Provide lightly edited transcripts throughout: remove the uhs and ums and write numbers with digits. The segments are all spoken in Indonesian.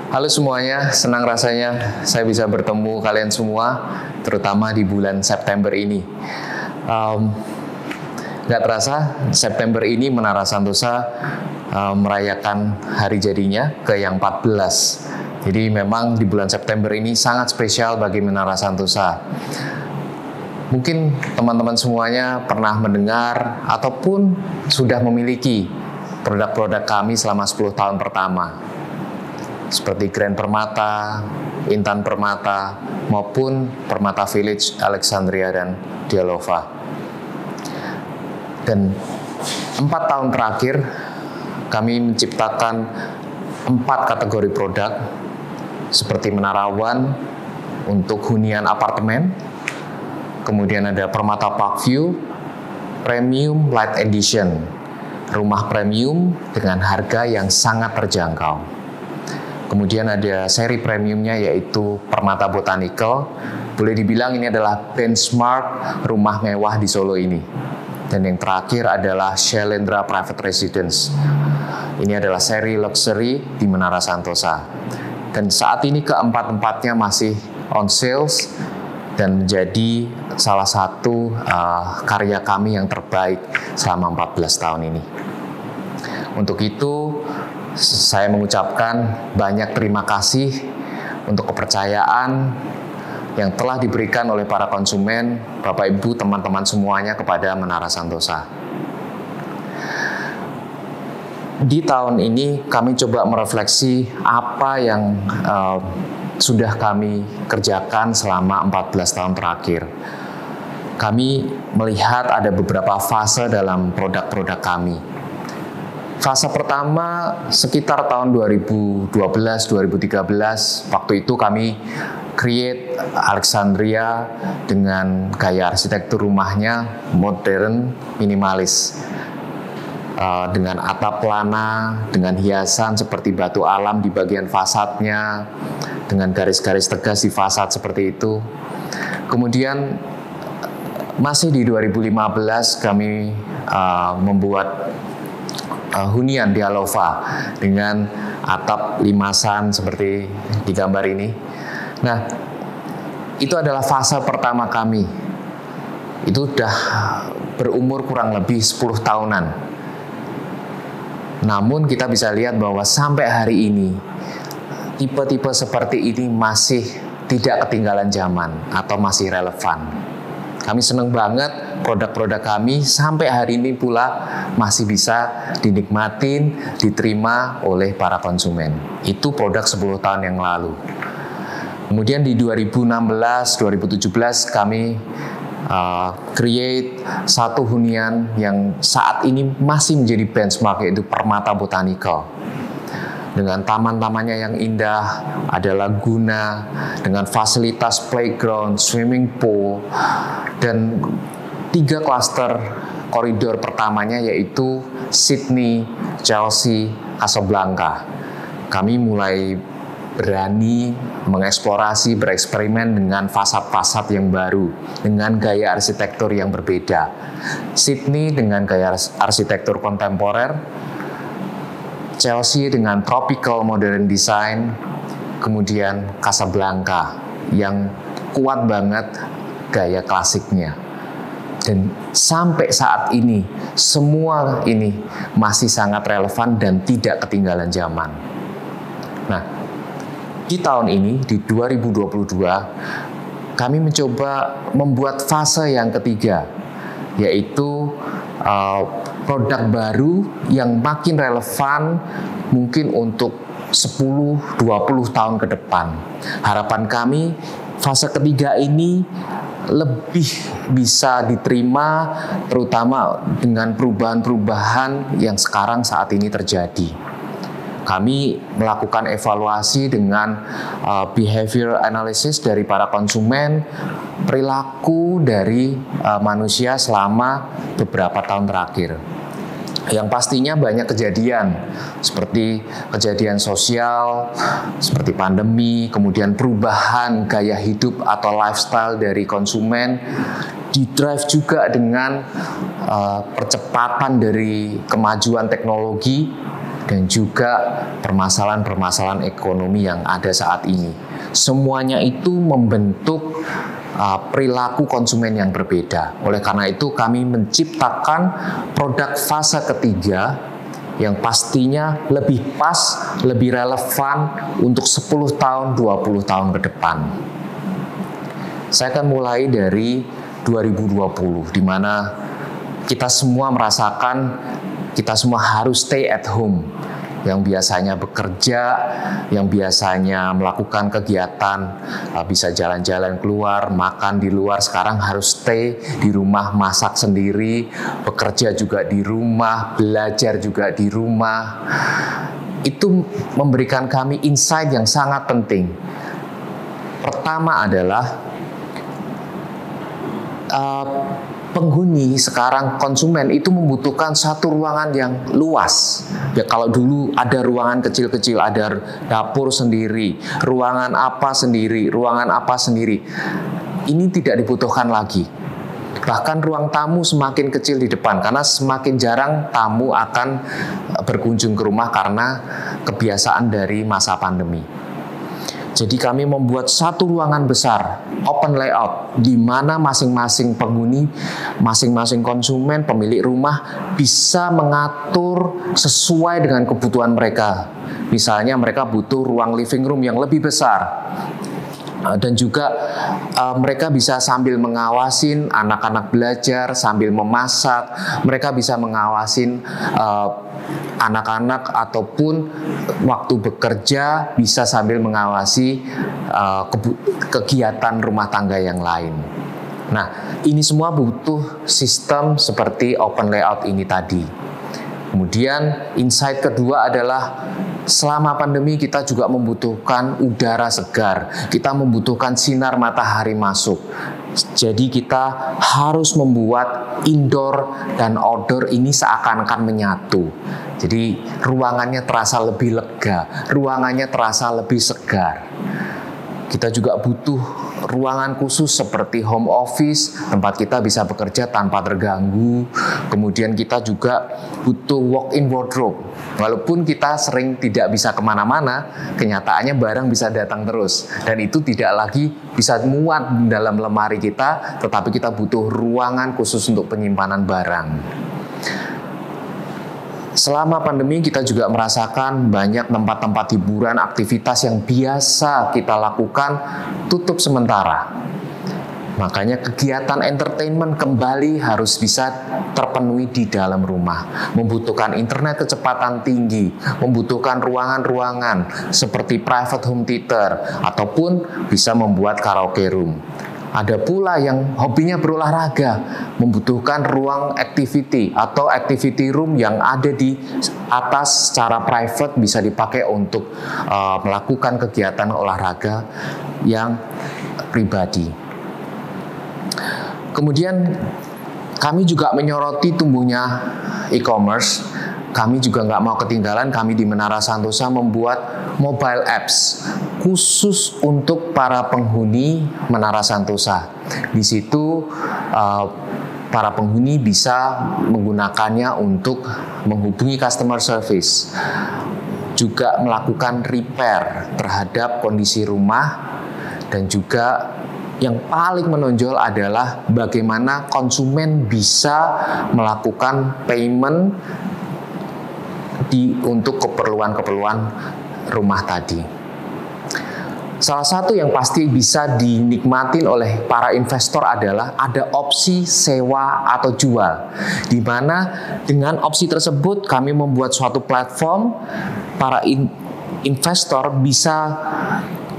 Halo semuanya, senang rasanya saya bisa bertemu kalian semua, terutama di bulan September ini. Nggak terasa, September ini Menara Santosa merayakan hari jadinya ke yang 14. Jadi memang di bulan September ini sangat spesial bagi Menara Santosa. Mungkin teman-teman semuanya pernah mendengar ataupun sudah memiliki produk-produk kami selama 10 tahun pertama. Seperti Grand Permata, Intan Permata, maupun Permata Village, Alexandria, dan Dialova. Dan 4 tahun terakhir, kami menciptakan 4 kategori produk, seperti Menara One untuk hunian apartemen, kemudian ada Permata Parkview, Premium Light Edition, rumah premium dengan harga yang sangat terjangkau. Kemudian ada seri premiumnya yaitu Permata Botanical. Boleh dibilang ini adalah benchmark rumah mewah di Solo ini. Dan yang terakhir adalah Shailendra Private Residence. Ini adalah seri luxury di Menara Santosa. Dan saat ini keempat-empatnya masih on sales dan menjadi salah satu karya kami yang terbaik selama 14 tahun ini. Untuk itu, saya mengucapkan banyak terima kasih untuk kepercayaan yang telah diberikan oleh para konsumen, Bapak Ibu, teman-teman semuanya kepada Menara Santosa. Di tahun ini kami coba merefleksi apa yang sudah kami kerjakan selama 14 tahun terakhir. Kami melihat ada beberapa fase dalam produk-produk kami. Fase pertama sekitar tahun 2012-2013, waktu itu kami create Alexandria dengan gaya arsitektur rumahnya modern, minimalis. Dengan atap lana, dengan hiasan seperti batu alam di bagian fasadnya, dengan garis-garis tegas di fasad seperti itu. Kemudian masih di 2015 kami membuat hunian Dialova dengan atap limasan seperti di gambar ini. Nah, itu adalah fase pertama kami. Itu sudah berumur kurang lebih 10 tahunan. Namun kita bisa lihat bahwa sampai hari ini tipe-tipe seperti ini masih tidak ketinggalan zaman atau masih relevan. Kami senang banget produk-produk kami sampai hari ini pula masih bisa dinikmatin, diterima oleh para konsumen. Itu produk 10 tahun yang lalu. Kemudian di 2016-2017 kami create satu hunian yang saat ini masih menjadi benchmark, yaitu Permata Botanical. Dengan taman-tamannya yang indah, ada laguna, dengan fasilitas playground, swimming pool, dan 3 klaster koridor pertamanya yaitu Sydney, Chelsea, Casablanca. Kami mulai berani mengeksplorasi, bereksperimen dengan fasad-fasad yang baru, dengan gaya arsitektur yang berbeda. Sydney dengan gaya arsitektur kontemporer, Chelsea dengan tropical modern design, kemudian Casablanca yang kuat banget gaya klasiknya. Dan sampai saat ini, semua ini masih sangat relevan dan tidak ketinggalan zaman. Nah, di tahun ini, di 2022, kami mencoba membuat fase yang ketiga, yaitu produk baru yang makin relevan mungkin untuk 10-20 tahun ke depan. Harapan kami fase ketiga ini lebih bisa diterima, terutama dengan perubahan-perubahan yang sekarang saat ini terjadi. Kami melakukan evaluasi dengan behavior analysis dari para konsumen, perilaku dari manusia selama beberapa tahun terakhir. Yang pastinya banyak kejadian, seperti kejadian sosial, seperti pandemi, kemudian perubahan gaya hidup atau lifestyle dari konsumen, didrive juga dengan percepatan dari kemajuan teknologi, dan juga permasalahan-permasalahan ekonomi yang ada saat ini. Semuanya itu membentuk perilaku konsumen yang berbeda. Oleh karena itu kami menciptakan produk fase ketiga yang pastinya lebih pas, lebih relevan untuk 10 tahun, 20 tahun ke depan. Saya akan mulai dari 2020, di mana kita semua merasakan kita semua harus stay at home. Yang biasanya bekerja, yang biasanya melakukan kegiatan, bisa jalan-jalan keluar, makan di luar, sekarang harus stay di rumah, masak sendiri, bekerja juga di rumah, belajar juga di rumah. Itu memberikan kami insight yang sangat penting. Pertama adalah penghuni sekarang, konsumen itu membutuhkan satu ruangan yang luas. Ya, kalau dulu ada ruangan kecil-kecil, ada dapur sendiri, ruangan apa sendiri, ruangan apa sendiri. Ini tidak dibutuhkan lagi. Bahkan ruang tamu semakin kecil di depan karena semakin jarang tamu akan berkunjung ke rumah karena kebiasaan dari masa pandemi. Jadi kami membuat satu ruangan besar, open layout, di mana masing-masing penghuni, masing-masing konsumen, pemilik rumah bisa mengatur sesuai dengan kebutuhan mereka. Misalnya mereka butuh ruang living room yang lebih besar. Dan juga mereka bisa sambil mengawasin anak-anak belajar, sambil memasak, mereka bisa mengawasin anak-anak ataupun waktu bekerja bisa sambil mengawasi kegiatan rumah tangga yang lain. Nah, ini semua butuh sistem seperti open layout ini tadi. Kemudian insight kedua adalah selama pandemi kita juga membutuhkan udara segar, kita membutuhkan sinar matahari masuk. Jadi kita harus membuat indoor dan outdoor ini seakan-akan menyatu. Jadi ruangannya terasa lebih lega, ruangannya terasa lebih segar. Kita juga butuh ruangan khusus seperti home office, tempat kita bisa bekerja tanpa terganggu. Kemudian kita juga butuh walk-in wardrobe. Walaupun kita sering tidak bisa kemana-mana, kenyataannya barang bisa datang terus. Dan itu tidak lagi bisa muat dalam lemari kita, tetapi kita butuh ruangan khusus untuk penyimpanan barang. Selama pandemi kita juga merasakan banyak tempat-tempat hiburan, aktivitas yang biasa kita lakukan tutup sementara. Makanya kegiatan entertainment kembali harus bisa terpenuhi di dalam rumah. Membutuhkan internet kecepatan tinggi, membutuhkan ruangan-ruangan seperti private home theater, ataupun bisa membuat karaoke room. Ada pula yang hobinya berolahraga, membutuhkan ruang activity atau activity room yang ada di atas secara private, bisa dipakai untuk melakukan kegiatan olahraga yang pribadi. Kemudian kami juga menyoroti tumbuhnya e-commerce. Kami juga nggak mau ketinggalan, kami di Menara Santosa membuat mobile apps khusus untuk para penghuni Menara Santosa. Di situ para penghuni bisa menggunakannya untuk menghubungi customer service, juga melakukan repair terhadap kondisi rumah, dan juga yang paling menonjol adalah bagaimana konsumen bisa melakukan payment untuk keperluan-keperluan rumah tadi. Salah satu yang pasti bisa dinikmatin oleh para investor adalah ada opsi sewa atau jual, di mana dengan opsi tersebut kami membuat suatu platform, para investor bisa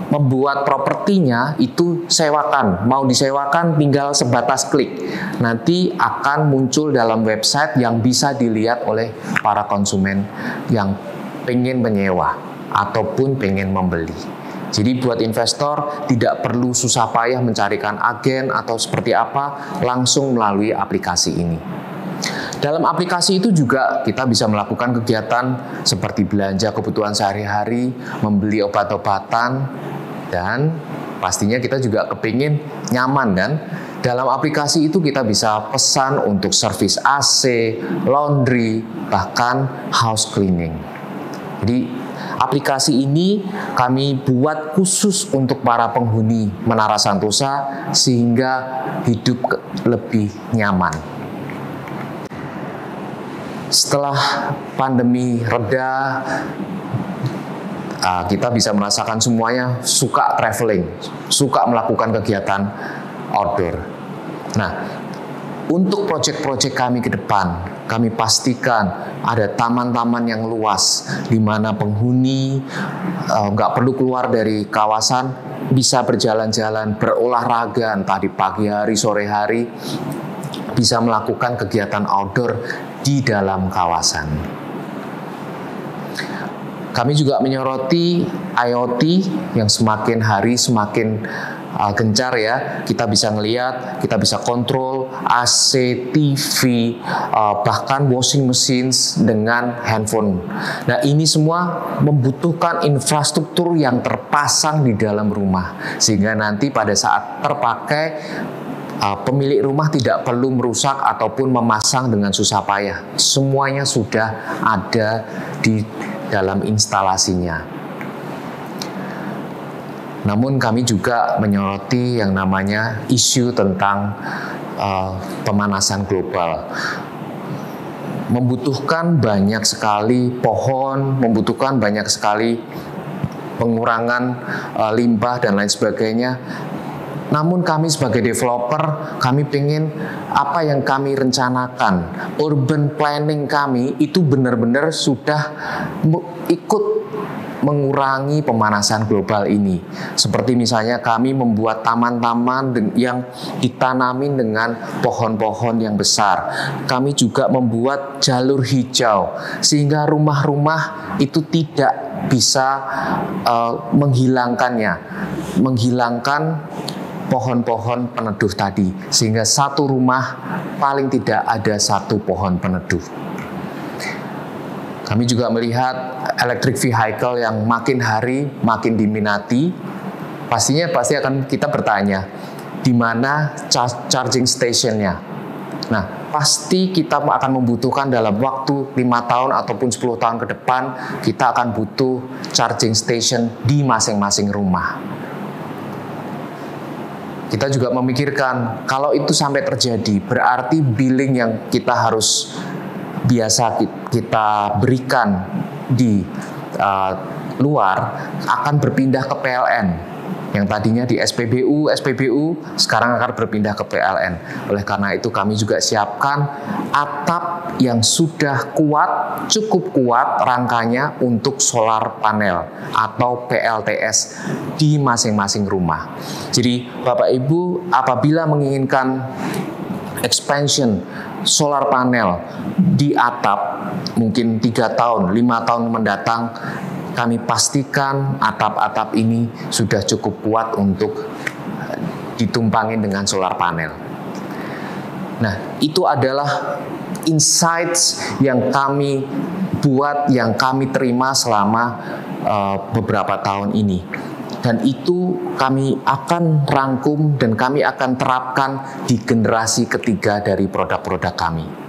membuat propertinya itu sewakan, mau disewakan tinggal sebatas klik. Nanti akan muncul dalam website yang bisa dilihat oleh para konsumen yang pengen menyewa ataupun pengen membeli. Jadi buat investor tidak perlu susah payah mencarikan agen atau seperti apa, langsung melalui aplikasi ini. Dalam aplikasi itu juga kita bisa melakukan kegiatan seperti belanja kebutuhan sehari-hari, membeli obat-obatan, dan pastinya kita juga kepingin nyaman kan. Dalam aplikasi itu kita bisa pesan untuk servis AC, laundry, bahkan house cleaning. Jadi aplikasi ini kami buat khusus untuk para penghuni Menara Santosa sehingga hidup lebih nyaman. Setelah pandemi reda, kita bisa merasakan semuanya suka traveling, suka melakukan kegiatan outdoor. Nah, untuk proyek-proyek kami ke depan, kami pastikan ada taman-taman yang luas di mana penghuni nggak perlu keluar dari kawasan, bisa berjalan-jalan, berolahraga entah di pagi hari, sore hari, bisa melakukan kegiatan outdoor di dalam kawasan. Kami juga menyoroti IoT yang semakin hari semakin gencar ya. Kita bisa ngelihat, kita bisa kontrol AC, TV, bahkan washing machines dengan handphone. Nah, ini semua membutuhkan infrastruktur yang terpasang di dalam rumah, sehingga nanti pada saat terpakai, pemilik rumah tidak perlu merusak ataupun memasang dengan susah payah. Semuanya sudah ada di dalam instalasinya. Namun kami juga menyoroti yang namanya isu tentang pemanasan global. Membutuhkan banyak sekali pohon, membutuhkan banyak sekali pengurangan limbah dan lain sebagainya. Namun kami sebagai developer, kami ingin apa yang kami rencanakan, urban planning kami itu benar-benar sudah ikut mengurangi pemanasan global ini. Seperti misalnya kami membuat taman-taman yang ditanami dengan pohon-pohon yang besar. Kami juga membuat jalur hijau sehingga rumah-rumah itu tidak bisa menghilangkan pohon-pohon peneduh tadi, sehingga satu rumah paling tidak ada satu pohon peneduh. Kami juga melihat electric vehicle yang makin hari makin diminati. Pastinya pasti akan kita bertanya, di mana charging stationnya? Nah, pasti kita akan membutuhkan dalam waktu 5 tahun ataupun 10 tahun ke depan, kita akan butuh charging station di masing-masing rumah. Kita juga memikirkan, kalau itu sampai terjadi, berarti billing yang kita harus biasa kita berikan di luar akan berpindah ke PLN. Yang tadinya di SPBU, sekarang akan berpindah ke PLN. Oleh karena itu kami juga siapkan atap yang sudah kuat, cukup kuat rangkanya untuk solar panel atau PLTS di masing-masing rumah. Jadi Bapak Ibu apabila menginginkan expansion solar panel di atap mungkin 3 tahun, 5 tahun mendatang, kami pastikan atap-atap ini sudah cukup kuat untuk ditumpangin dengan solar panel. Nah, itu adalah insights yang kami buat, yang kami terima selama beberapa tahun ini. Dan itu kami akan rangkum dan kami akan terapkan di generasi ketiga dari produk-produk kami.